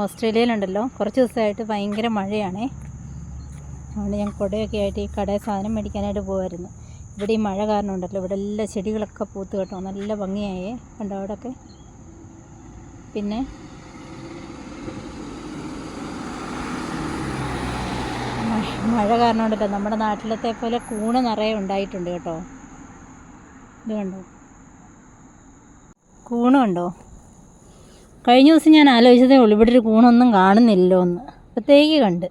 ഓസ്ട്രേലിയയിലുണ്ടല്ലോ കുറച്ച് ദിവസമായിട്ട് ഭയങ്കര മഴയാണേ. അതുകൊണ്ട് ഞാൻ കുടയൊക്കെ ആയിട്ട് ഈ കടയിൽ സാധനം മേടിക്കാനായിട്ട് പോകുമായിരുന്നു. ഇവിടെ ഈ മഴ കാരണം ഉണ്ടല്ലോ, ഇവിടെ എല്ലാ ചെടികളൊക്കെ പൂത്ത് കേട്ടോ, നല്ല ഭംഗിയായേ കണ്ടോ അവിടെയൊക്കെ. പിന്നെ മഴ കാരണം ഉണ്ടല്ലോ നമ്മുടെ നാട്ടിലത്തെ പോലെ കൂണ് നിറയെ ഉണ്ടായിട്ടുണ്ട് കേട്ടോ. ഇത് കണ്ടോ, കൂണുണ്ടോ? കഴിഞ്ഞ ദിവസം ഞാൻ ആലോചിച്ചതേ ഉള്ളൂ, ഇവിടെ ഒരു കൂണൊന്നും കാണുന്നില്ലല്ലോ എന്ന്. അപ്പോഴത്തേക്ക് കണ്ട്.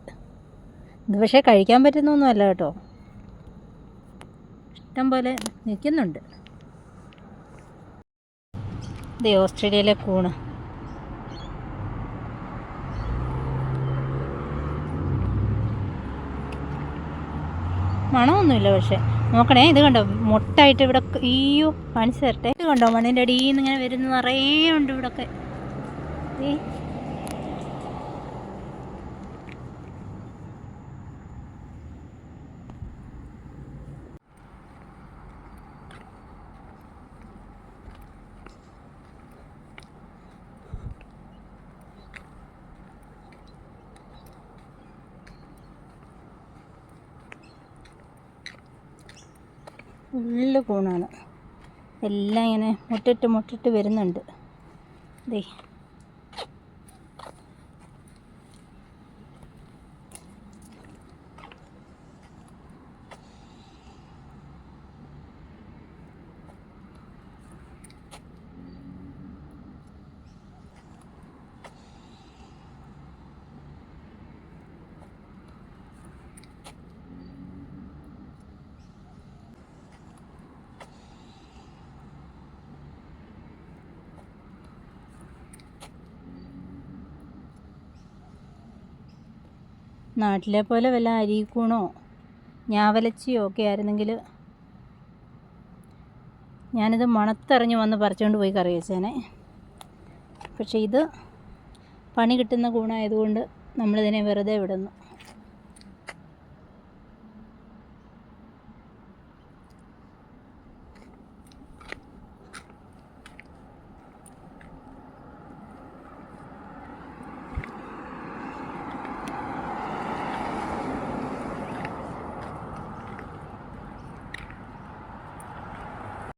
ഇത് പക്ഷേ കഴിക്കാൻ പറ്റുന്നൊന്നും അല്ല കേട്ടോ, ഇഷ്ടം പോലെ നിൽക്കുന്നുണ്ട്. ഇത് ഓസ്ട്രേലിയയിലെ കൂണ്. മണമൊന്നുമില്ല പക്ഷേ നോക്കണേ. ഇത് കണ്ടോ, മുട്ടായിട്ട് ഇവിടെ ഈയോ കാണിച്ചു തരട്ടെ. ഇത് കണ്ടോ, മണ്ണിൻ്റെ അടിയിൽ നിന്ന് ഇങ്ങനെ വരുന്ന നിറയെ ഉണ്ട് ഇവിടെയൊക്കെ. ഫുള്ള് കൂണാണ്. എല്ലാം ഇങ്ങനെ മുട്ടിട്ട് വരുന്നുണ്ട്. ദേ നാട്ടിലെ പോലെ വല്ല അരീക്കൂണോ ഞാവലച്ചിയോ ഒക്കെ ആയിരുന്നെങ്കിൽ ഞാനിത് മണത്തറിഞ്ഞ് വന്ന് പറിച്ചുകൊണ്ട് പോയി കറി വെച്ചേനെ. പക്ഷേ ഇത് പണി കിട്ടുന്ന കൂണായതുകൊണ്ട് നമ്മളിതിനെ വെറുതെ വിടുന്നു.